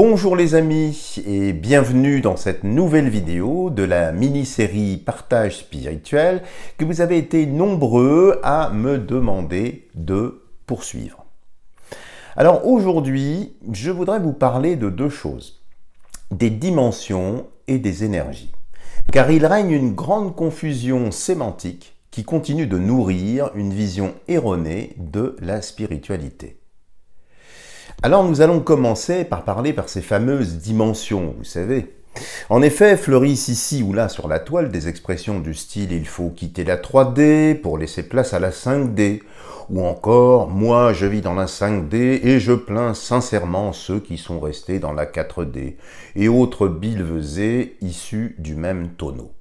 Bonjour les amis et bienvenue dans cette nouvelle vidéo de la mini-série Partage spirituel que vous avez été nombreux à me demander de poursuivre. Alors aujourd'hui, je voudrais vous parler de deux choses, des dimensions et des énergies. Car il règne une grande confusion sémantique qui continue de nourrir une vision erronée de la spiritualité. Alors nous allons commencer par parler par ces fameuses dimensions, vous savez. En effet, fleurissent ici ou là sur la toile des expressions du style « il faut quitter la 3D pour laisser place à la 5D » ou encore « moi je vis dans la 5D et je plains sincèrement ceux qui sont restés dans la 4D » et autres billevesées issus du même tonneau.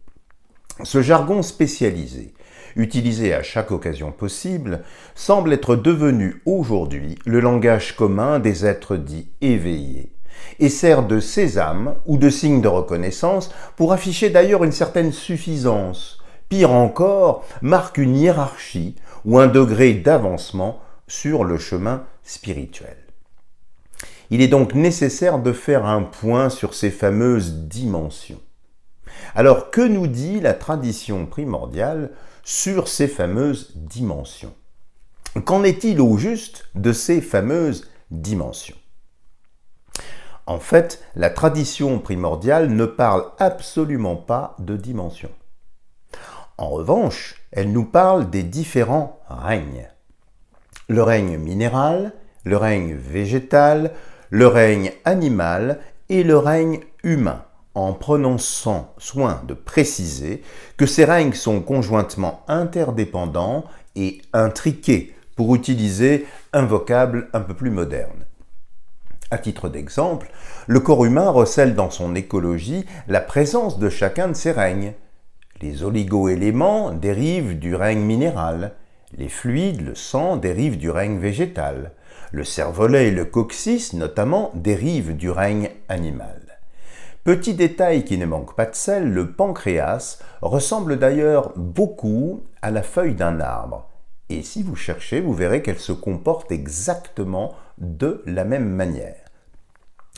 Ce jargon spécialisé, utilisé à chaque occasion possible, semble être devenu aujourd'hui le langage commun des êtres dits éveillés, et sert de sésame ou de signe de reconnaissance pour afficher d'ailleurs une certaine suffisance. Pire encore, marque une hiérarchie ou un degré d'avancement sur le chemin spirituel. Il est donc nécessaire de faire un point sur ces fameuses dimensions. Alors, que nous dit la tradition primordiale sur ces fameuses dimensions? Qu'en est-il au juste de ces fameuses dimensions? En fait, la tradition primordiale ne parle absolument pas de dimensions. En revanche, elle nous parle des différents règnes. Le règne minéral, le règne végétal, le règne animal et le règne humain, en prenant soin de préciser que ces règnes sont conjointement interdépendants et intriqués, pour utiliser un vocable un peu plus moderne. À titre d'exemple, le corps humain recèle dans son écologie la présence de chacun de ces règnes. Les oligo-éléments dérivent du règne minéral, les fluides, le sang, dérivent du règne végétal, le cervelet et le coccyx, notamment, dérivent du règne animal. Petit détail qui ne manque pas de sel, le pancréas ressemble d'ailleurs beaucoup à la feuille d'un arbre. Et si vous cherchez, vous verrez qu'elle se comporte exactement de la même manière.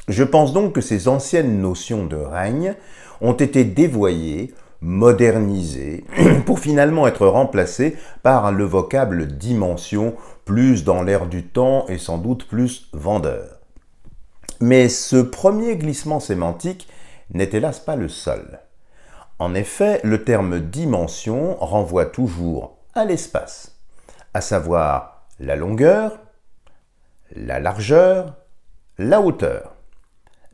Je pense donc que ces anciennes notions de règne ont été dévoyées, modernisées, pour finalement être remplacées par le vocable dimension, plus dans l'air du temps et sans doute plus vendeur. Mais ce premier glissement sémantique n'est hélas pas le seul. En effet, le terme dimension renvoie toujours à l'espace, à savoir la longueur, la largeur, la hauteur.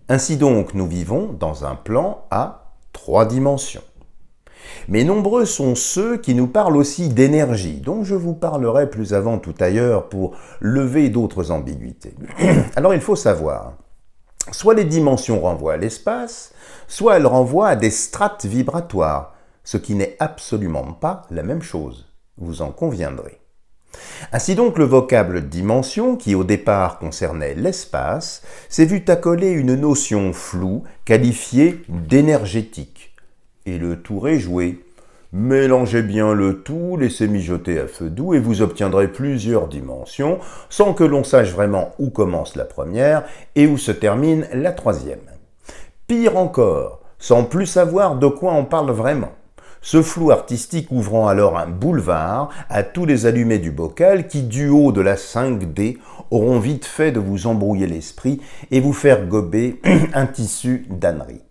Ainsi donc, nous vivons dans un plan à 3 dimensions. Mais nombreux sont ceux qui nous parlent aussi d'énergie, dont je vous parlerai plus avant tout ailleurs pour lever d'autres ambiguïtés. Alors il faut savoir, soit les dimensions renvoient à l'espace, soit elles renvoient à des strates vibratoires, ce qui n'est absolument pas la même chose, vous en conviendrez. Ainsi donc le vocable dimension, qui au départ concernait l'espace, s'est vu accoler une notion floue qualifiée d'énergétique. Et le tour est joué. Mélangez bien le tout, laissez mijoter à feu doux et vous obtiendrez plusieurs dimensions sans que l'on sache vraiment où commence la première et où se termine la troisième. Pire encore, sans plus savoir de quoi on parle vraiment. Ce flou artistique ouvrant alors un boulevard à tous les allumés du bocal qui, du haut de la 5D, auront vite fait de vous embrouiller l'esprit et vous faire gober un tissu d'ânerie.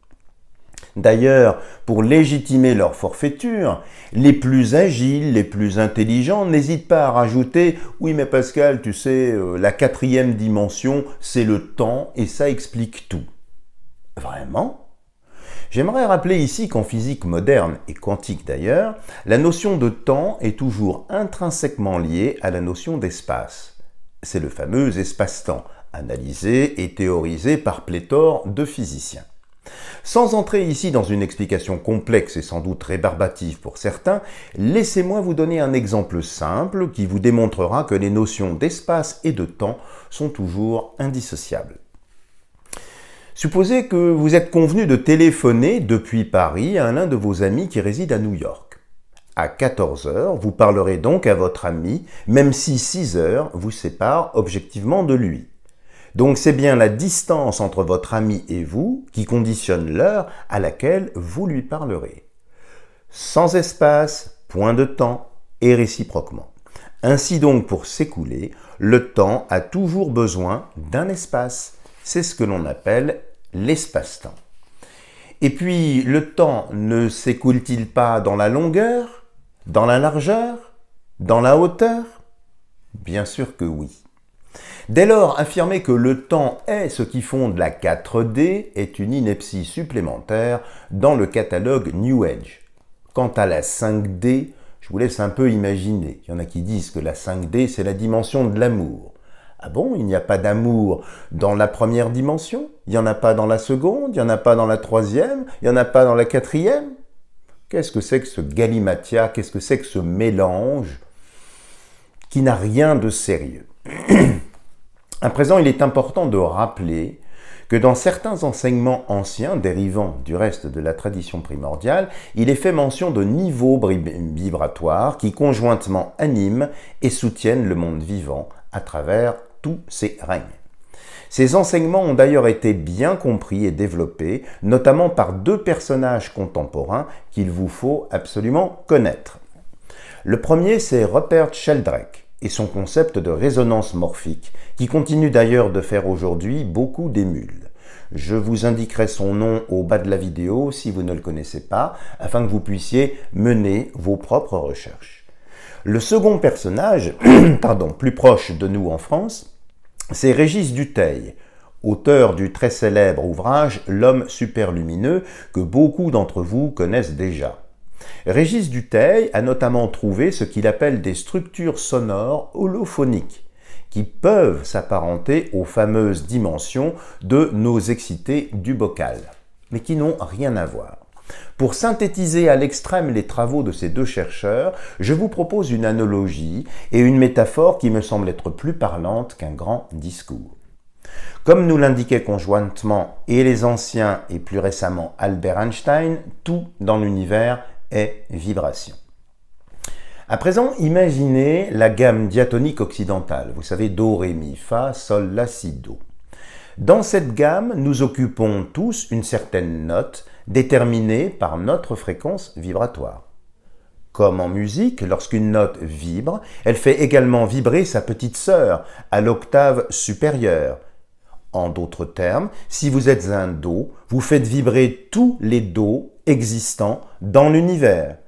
D'ailleurs, pour légitimer leur forfaiture, les plus agiles, les plus intelligents n'hésitent pas à rajouter « Oui mais Pascal, tu sais, la 4e dimension, c'est le temps et ça explique tout. » Vraiment ? J'aimerais rappeler ici qu'en physique moderne et quantique d'ailleurs, la notion de temps est toujours intrinsèquement liée à la notion d'espace. C'est le fameux espace-temps, analysé et théorisé par pléthore de physiciens. Sans entrer ici dans une explication complexe et sans doute rébarbative pour certains, laissez-moi vous donner un exemple simple qui vous démontrera que les notions d'espace et de temps sont toujours indissociables. Supposez que vous êtes convenu de téléphoner depuis Paris à l'un de vos amis qui réside à New York. À 14 h, vous parlerez donc à votre ami, même si 6 heures vous séparent objectivement de lui. Donc c'est bien la distance entre votre ami et vous qui conditionne l'heure à laquelle vous lui parlerez. Sans espace, point de temps et réciproquement. Ainsi donc, pour s'écouler, le temps a toujours besoin d'un espace. C'est ce que l'on appelle l'espace-temps. Et puis, le temps ne s'écoule-t-il pas dans la longueur, dans la largeur, dans la hauteur? Bien sûr que oui. Dès lors, affirmer que le temps est ce qui fonde la 4D est une ineptie supplémentaire dans le catalogue New Age. Quant à la 5D, je vous laisse un peu imaginer. Il y en a qui disent que la 5D, c'est la dimension de l'amour. Ah bon, il n'y a pas d'amour dans la première dimension? Il n'y en a pas dans la seconde? Il n'y en a pas dans la troisième? Il n'y en a pas dans la quatrième? Qu'est-ce que c'est que ce galimatia? Qu'est-ce que c'est que ce mélange qui n'a rien de sérieux? À présent, il est important de rappeler que dans certains enseignements anciens, dérivant du reste de la tradition primordiale, il est fait mention de niveaux vibratoires qui conjointement animent et soutiennent le monde vivant à travers tous ses règnes. Ces enseignements ont d'ailleurs été bien compris et développés, notamment par deux personnages contemporains qu'il vous faut absolument connaître. Le premier, c'est Rupert Sheldrake et son concept de résonance morphique, qui continue d'ailleurs de faire aujourd'hui beaucoup d'émules. Je vous indiquerai son nom au bas de la vidéo si vous ne le connaissez pas, afin que vous puissiez mener vos propres recherches. Le second personnage, plus proche de nous en France, c'est Régis Dutheil, auteur du très célèbre ouvrage « L'homme superlumineux » que beaucoup d'entre vous connaissent déjà. Régis Dutheil a notamment trouvé ce qu'il appelle des structures sonores holophoniques qui peuvent s'apparenter aux fameuses dimensions de nos excités du bocal, mais qui n'ont rien à voir. Pour synthétiser à l'extrême les travaux de ces deux chercheurs, je vous propose une analogie et une métaphore qui me semble être plus parlante qu'un grand discours. Comme nous l'indiquaient conjointement et les anciens et plus récemment Albert Einstein, tout dans l'univers est vibration. À présent, imaginez la gamme diatonique occidentale. Vous savez, Do, Ré, Mi, Fa, Sol, La, Si, Do. Dans cette gamme, nous occupons tous une certaine note déterminée par notre fréquence vibratoire. Comme en musique, lorsqu'une note vibre, elle fait également vibrer sa petite sœur à l'octave supérieure. En d'autres termes, si vous êtes un Do, vous faites vibrer tous les Do existants dans l'univers,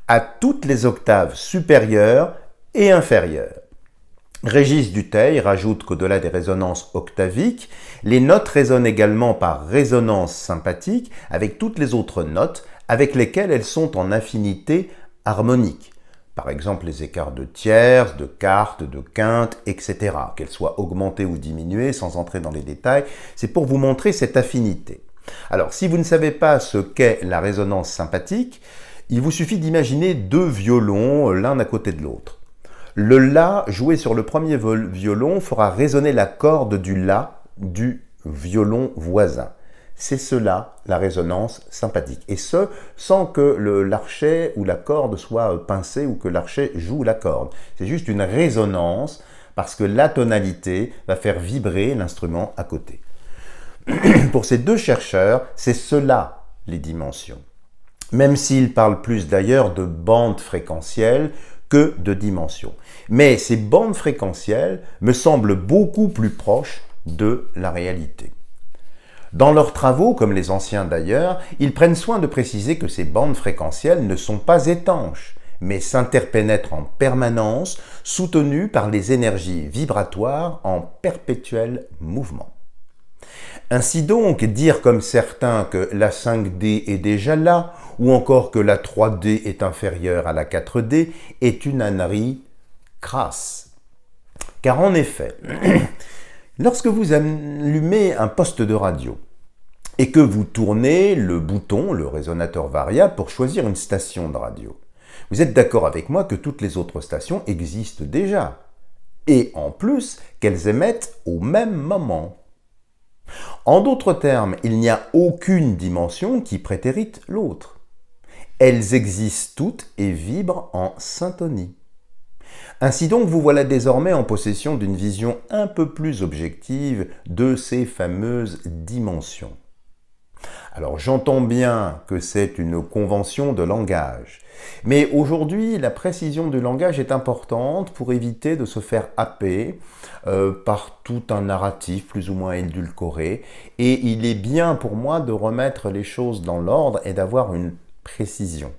à toutes les octaves supérieures et inférieures. Régis Dutheil rajoute qu'au-delà des résonances octaviques, les notes résonnent également par résonance sympathique avec toutes les autres notes avec lesquelles elles sont en affinité harmonique. Par exemple, les écarts de tierces, de quartes, de quintes, etc. Qu'elles soient augmentées ou diminuées, sans entrer dans les détails, c'est pour vous montrer cette affinité. Alors, si vous ne savez pas ce qu'est la résonance sympathique, il vous suffit d'imaginer deux violons l'un à côté de l'autre. Le La joué sur le premier violon fera résonner la corde du La du violon voisin. C'est cela la résonance sympathique. Et ce, sans que l'archet ou la corde soit pincée ou que l'archet joue la corde. C'est juste une résonance parce que la tonalité va faire vibrer l'instrument à côté. Pour ces deux chercheurs, c'est cela les dimensions. Même s'ils parlent plus d'ailleurs de bandes fréquentielles que de dimensions. Mais ces bandes fréquentielles me semblent beaucoup plus proches de la réalité. Dans leurs travaux, comme les anciens d'ailleurs, ils prennent soin de préciser que ces bandes fréquentielles ne sont pas étanches, mais s'interpénètrent en permanence, soutenues par les énergies vibratoires en perpétuel mouvement. Ainsi donc, dire comme certains que la 5D est déjà là, ou encore que la 3D est inférieure à la 4D, est une ânerie crasse. Car en effet, lorsque vous allumez un poste de radio et que vous tournez le bouton, le résonateur variable, pour choisir une station de radio, vous êtes d'accord avec moi que toutes les autres stations existent déjà, et en plus qu'elles émettent au même moment. En d'autres termes, il n'y a aucune dimension qui prétérite l'autre. Elles existent toutes et vibrent en syntonie. Ainsi donc, vous voilà désormais en possession d'une vision un peu plus objective de ces fameuses dimensions. Alors j'entends bien que c'est une convention de langage, mais aujourd'hui la précision du langage est importante pour éviter de se faire happer par tout un narratif plus ou moins édulcoré, et il est bien pour moi de remettre les choses dans l'ordre et d'avoir une précision.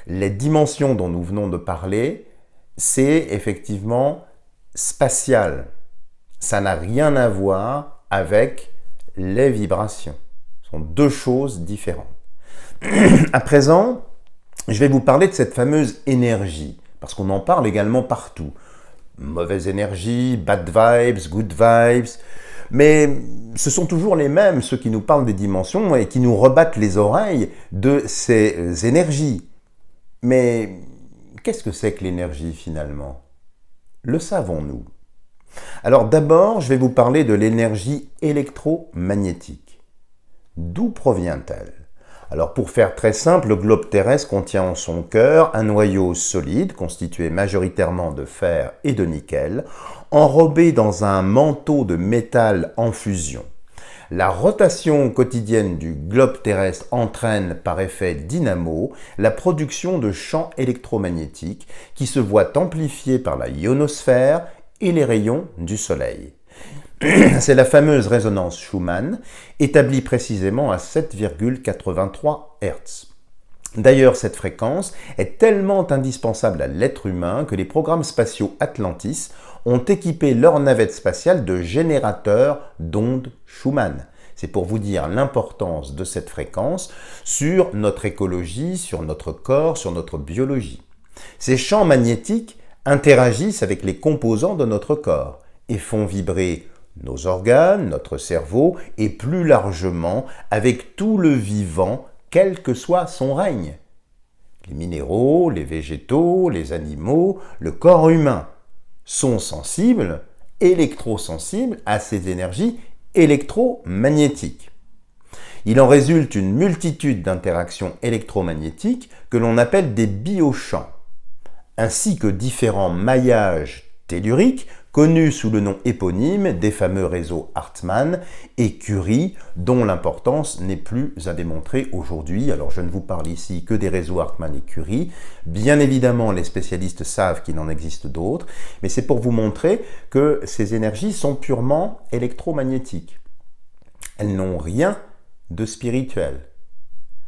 Les dimensions dont nous venons de parler, c'est effectivement spatial. Ça n'a rien à voir avec les vibrations. Ce sont deux choses différentes. À présent, je vais vous parler de cette fameuse énergie, parce qu'on en parle également partout. Mauvaise énergie, bad vibes, good vibes, mais ce sont toujours les mêmes, ceux qui nous parlent des dimensions et qui nous rebattent les oreilles de ces énergies. Mais qu'est-ce que c'est que l'énergie finalement? Le savons-nous? Alors d'abord, je vais vous parler de l'énergie électromagnétique. D'où provient-elle? Alors pour faire très simple, le globe terrestre contient en son cœur un noyau solide constitué majoritairement de fer et de nickel, enrobé dans un manteau de métal en fusion. La rotation quotidienne du globe terrestre entraîne par effet dynamo la production de champs électromagnétiques qui se voient amplifiés par la ionosphère et les rayons du Soleil. C'est la fameuse résonance Schumann, établie précisément à 7,83 Hz. D'ailleurs, cette fréquence est tellement indispensable à l'être humain que les programmes spatiaux Atlantis ont équipé leur navette spatiale de générateurs d'ondes Schumann. C'est pour vous dire l'importance de cette fréquence sur notre écologie, sur notre corps, sur notre biologie. Ces champs magnétiques interagissent avec les composants de notre corps et font vibrer nos organes, notre cerveau et plus largement avec tout le vivant, quel que soit son règne. Les minéraux, les végétaux, les animaux, le corps humain sont sensibles, électrosensibles à ces énergies électromagnétiques. Il en résulte une multitude d'interactions électromagnétiques que l'on appelle des biochamps, ainsi que différents maillages telluriques connus sous le nom éponyme des fameux réseaux Hartmann et Curie, dont l'importance n'est plus à démontrer aujourd'hui. Alors je ne vous parle ici que des réseaux Hartmann et Curie. Bien évidemment, les spécialistes savent qu'il en existe d'autres, mais c'est pour vous montrer que ces énergies sont purement électromagnétiques. Elles n'ont rien de spirituel.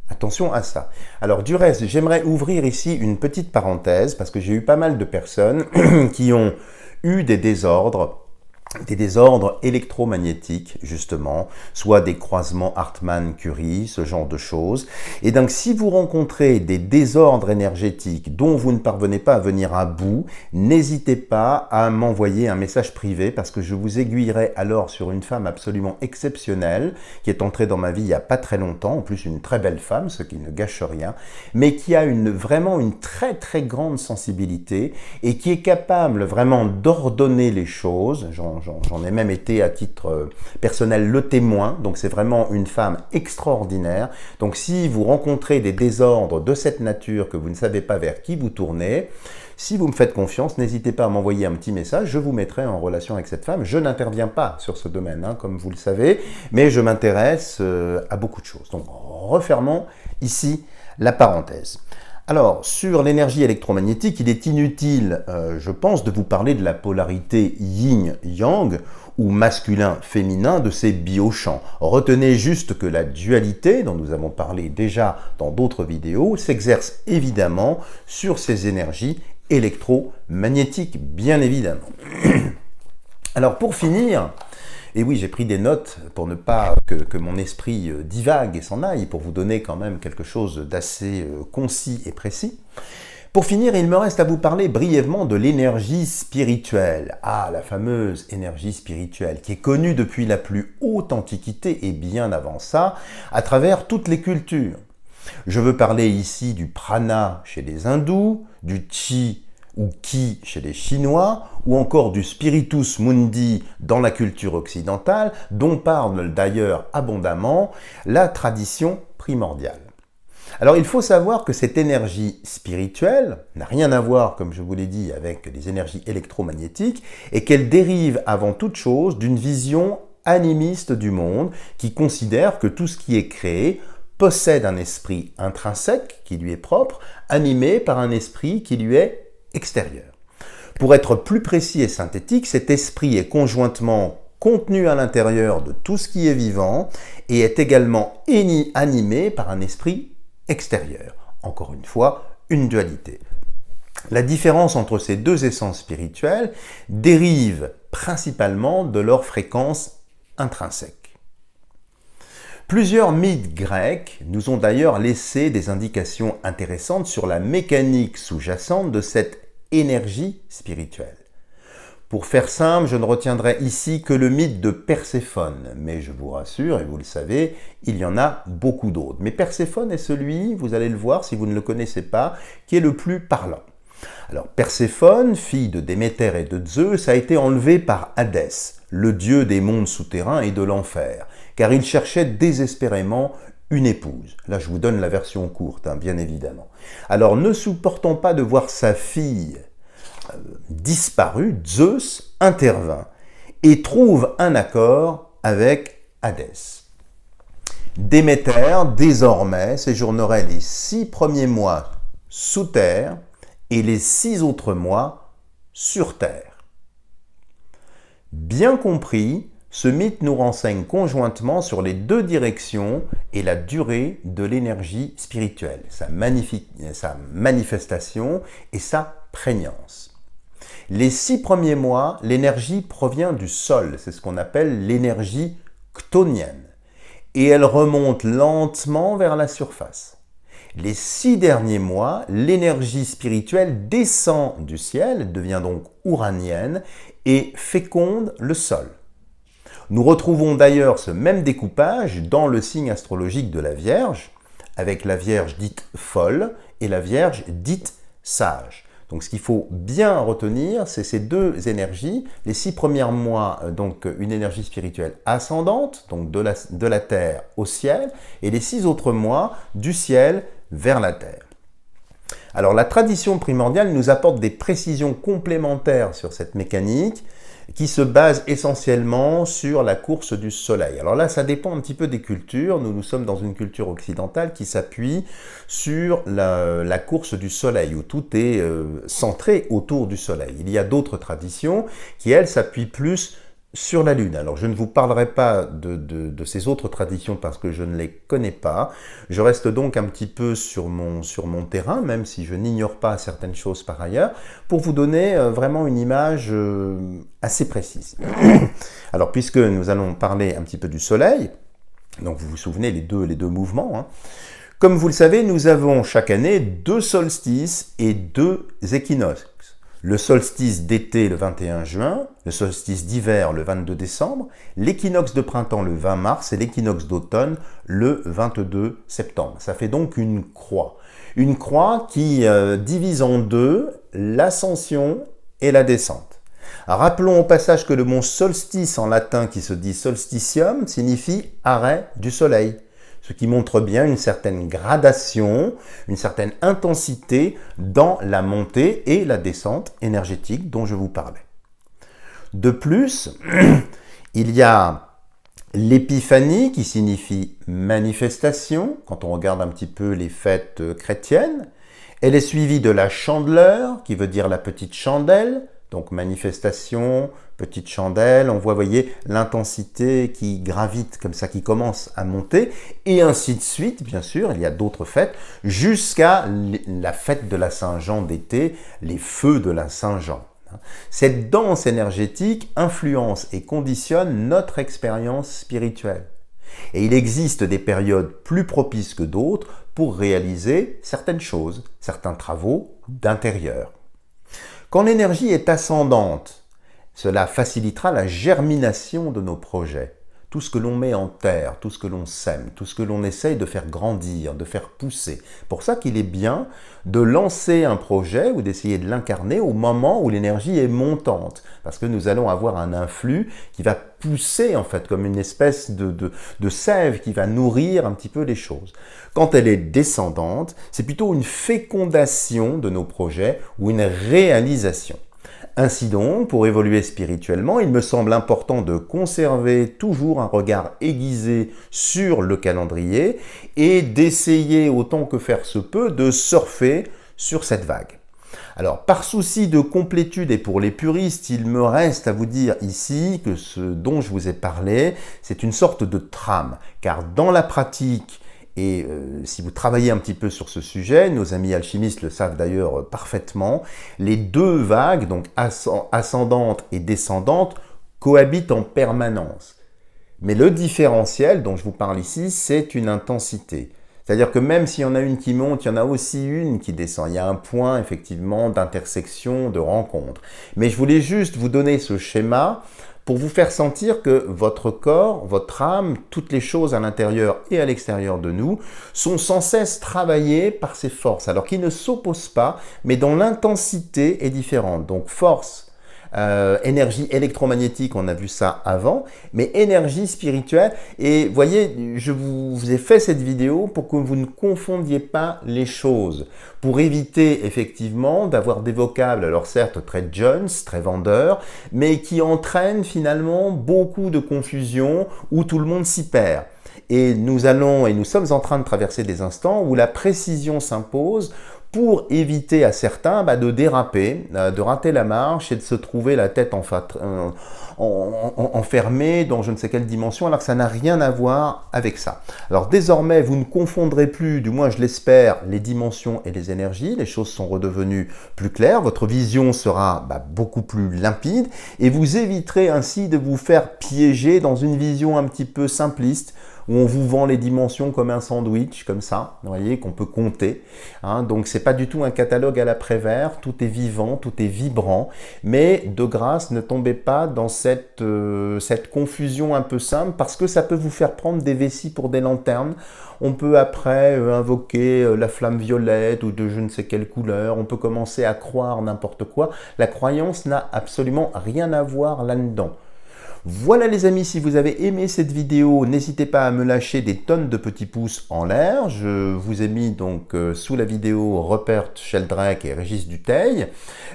Attention à ça. Alors du reste, j'aimerais ouvrir ici une petite parenthèse parce que j'ai eu pas mal de personnes qui ont eu des désordres électromagnétiques, justement, soit des croisements Hartmann-Curie, ce genre de choses. Et donc, si vous rencontrez des désordres énergétiques dont vous ne parvenez pas à venir à bout, n'hésitez pas à m'envoyer un message privé parce que je vous aiguillerai alors sur une femme absolument exceptionnelle qui est entrée dans ma vie il n'y a pas très longtemps, en plus une très belle femme, ce qui ne gâche rien, mais qui a vraiment une très très grande sensibilité et qui est capable vraiment d'ordonner les choses. J'en ai même été à titre personnel le témoin, donc c'est vraiment une femme extraordinaire. Donc si vous rencontrez des désordres de cette nature que vous ne savez pas vers qui vous tournez, si vous me faites confiance, n'hésitez pas à m'envoyer un petit message, je vous mettrai en relation avec cette femme. Je n'interviens pas sur ce domaine, comme vous le savez, mais je m'intéresse à beaucoup de choses. Donc refermons ici la parenthèse. Alors, sur l'énergie électromagnétique, il est inutile, je pense, de vous parler de la polarité yin-yang ou masculin-féminin de ces biochamps. Retenez juste que la dualité, dont nous avons parlé déjà dans d'autres vidéos, s'exerce évidemment sur ces énergies électromagnétiques, bien évidemment. Alors, pour finir, et oui, j'ai pris des notes pour ne pas que mon esprit divague et s'en aille, pour vous donner quand même quelque chose d'assez concis et précis. Pour finir, il me reste à vous parler brièvement de l'énergie spirituelle. Ah, la fameuse énergie spirituelle, qui est connue depuis la plus haute antiquité et bien avant ça, à travers toutes les cultures. Je veux parler ici du prana chez les hindous, du chi ou ki chez les Chinois, ou encore du spiritus mundi dans la culture occidentale, dont parle d'ailleurs abondamment la tradition primordiale. Alors il faut savoir que cette énergie spirituelle n'a rien à voir, comme je vous l'ai dit, avec les énergies électromagnétiques et qu'elle dérive avant toute chose d'une vision animiste du monde qui considère que tout ce qui est créé possède un esprit intrinsèque qui lui est propre, animé par un esprit qui lui est extérieur. Pour être plus précis et synthétique, cet esprit est conjointement contenu à l'intérieur de tout ce qui est vivant et est également animé par un esprit extérieur. Encore une fois, une dualité. La différence entre ces deux essences spirituelles dérive principalement de leur fréquence intrinsèque. Plusieurs mythes grecs nous ont d'ailleurs laissé des indications intéressantes sur la mécanique sous-jacente de cette énergie spirituelle. Pour faire simple, je ne retiendrai ici que le mythe de Perséphone, mais je vous rassure, et vous le savez, il y en a beaucoup d'autres. Mais Perséphone est celui, vous allez le voir si vous ne le connaissez pas, qui est le plus parlant. Alors Perséphone, fille de Déméter et de Zeus, a été enlevée par Hadès, le dieu des mondes souterrains et de l'enfer, car il cherchait désespérément une épouse. Là, je vous donne la version courte, bien évidemment. Alors, ne supportant pas de voir sa fille disparue, Zeus intervint et trouve un accord avec Hadès. Déméter, désormais, séjournerait les 6 premiers mois sous terre et les 6 autres mois sur terre. Bien compris, ce mythe nous renseigne conjointement sur les deux directions et la durée de l'énergie spirituelle, sa manifestation et sa prégnance. Les 6 premiers mois, l'énergie provient du sol, c'est ce qu'on appelle l'énergie chtonienne, et elle remonte lentement vers la surface. Les 6 derniers mois, l'énergie spirituelle descend du ciel, devient donc uranienne et féconde le sol. Nous retrouvons d'ailleurs ce même découpage dans le signe astrologique de la Vierge, avec la Vierge dite folle et la Vierge dite sage. Donc ce qu'il faut bien retenir, c'est ces deux énergies. Les 6 premiers mois, donc une énergie spirituelle ascendante, donc de la terre au ciel, et les 6 autres mois du ciel vers la terre. Alors la tradition primordiale nous apporte des précisions complémentaires sur cette mécanique, qui se base essentiellement sur la course du soleil. Alors là, ça dépend un petit peu des cultures. Nous sommes dans une culture occidentale qui s'appuie sur la course du soleil, où tout est centré autour du soleil. Il y a d'autres traditions qui, elles, s'appuient plus sur la Lune. Alors je ne vous parlerai pas de ces autres traditions parce que je ne les connais pas. Je reste donc un petit peu sur mon terrain, même si je n'ignore pas certaines choses par ailleurs, pour vous donner vraiment une image assez précise. Alors puisque nous allons parler un petit peu du Soleil, donc vous vous souvenez les deux mouvements, comme vous le savez, nous avons chaque année 2 solstices et 2 équinoxes. Le solstice d'été le 21 juin, le solstice d'hiver le 22 décembre, l'équinoxe de printemps le 20 mars et l'équinoxe d'automne le 22 septembre. Ça fait donc une croix. Une croix qui divise en deux l'ascension et la descente. Rappelons au passage que le mot solstice en latin qui se dit solstitium signifie arrêt du soleil. Ce qui montre bien une certaine gradation, une certaine intensité dans la montée et la descente énergétique dont je vous parlais. De plus, il y a l'épiphanie qui signifie manifestation, quand on regarde un petit peu les fêtes chrétiennes. Elle est suivie de la chandeleur, qui veut dire la petite chandelle, donc manifestation, petite chandelle, on voit, voyez, l'intensité qui gravite comme ça, qui commence à monter, et ainsi de suite, bien sûr, il y a d'autres fêtes, jusqu'à la fête de la Saint-Jean d'été, les feux de la Saint-Jean. Cette danse énergétique influence et conditionne notre expérience spirituelle. Et il existe des périodes plus propices que d'autres pour réaliser certaines choses, certains travaux d'intérieur. Quand l'énergie est ascendante, cela facilitera la germination de nos projets. tout ce que l'on met en terre, tout ce que l'on sème, tout ce que l'on essaye de faire grandir, de faire pousser. Pour ça qu'il est bien de lancer un projet ou d'essayer de l'incarner au moment où l'énergie est montante. Parce que nous allons avoir un influx qui va pousser en fait comme une espèce de sève qui va nourrir un petit peu les choses. Quand elle est descendante, c'est plutôt une fécondation de nos projets ou une réalisation. Ainsi donc, pour évoluer spirituellement, il me semble important de conserver toujours un regard aiguisé sur le calendrier et d'essayer autant que faire se peut de surfer sur cette vague. Alors, par souci de complétude et pour les puristes, il me reste à vous dire ici que ce dont je vous ai parlé, c'est une sorte de trame, car dans la pratique, et si vous travaillez un petit peu sur ce sujet, nos amis alchimistes le savent d'ailleurs parfaitement, les deux vagues, donc ascendante et descendante, cohabitent en permanence. Mais le différentiel dont je vous parle ici, c'est une intensité. C'est-à-dire que même s'il y en a une qui monte, il y en a aussi une qui descend. Il y a un point effectivement d'intersection, de rencontre. Mais je voulais juste vous donner ce schéma pour vous faire sentir que votre corps, votre âme, toutes les choses à l'intérieur et à l'extérieur de nous sont sans cesse travaillées par ces forces, alors qu'ils ne s'opposent pas, mais dont l'intensité est différente. Donc force, énergie électromagnétique, on a vu ça avant, mais énergie spirituelle. Et voyez, je vous ai fait cette vidéo pour que vous ne confondiez pas les choses, pour éviter effectivement d'avoir des vocables, alors certes très Jones, très vendeurs, mais qui entraînent finalement beaucoup de confusion où tout le monde s'y perd. Et nous sommes en train de traverser des instants où la précision s'impose pour éviter à certains de déraper, de rater la marche et de se trouver la tête enfermée dans je ne sais quelle dimension, alors que ça n'a rien à voir avec ça. Alors désormais, vous ne confondrez plus, du moins je l'espère, les dimensions et les énergies, les choses sont redevenues plus claires, votre vision sera beaucoup plus limpide et vous éviterez ainsi de vous faire piéger dans une vision un petit peu simpliste, où on vous vend les dimensions comme un sandwich, comme ça, vous voyez, qu'on peut compter. Donc, c'est pas du tout un catalogue à la Prévert, tout est vivant, tout est vibrant, mais de grâce, ne tombez pas dans cette confusion un peu simple, parce que ça peut vous faire prendre des vessies pour des lanternes. On peut après invoquer la flamme violette ou de je ne sais quelle couleur, on peut commencer à croire n'importe quoi. La croyance n'a absolument rien à voir là-dedans. Voilà les amis, si vous avez aimé cette vidéo, n'hésitez pas à me lâcher des tonnes de petits pouces en l'air. Je vous ai mis donc sous la vidéo Rupert Sheldrake et Régis Dutheil.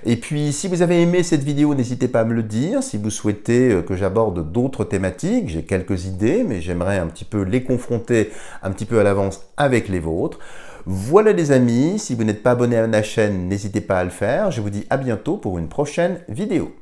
Et puis si vous avez aimé cette vidéo, n'hésitez pas à me le dire. Si vous souhaitez que j'aborde d'autres thématiques, j'ai quelques idées, mais j'aimerais un petit peu les confronter un petit peu à l'avance avec les vôtres. Voilà les amis, si vous n'êtes pas abonné à la chaîne, n'hésitez pas à le faire. Je vous dis à bientôt pour une prochaine vidéo.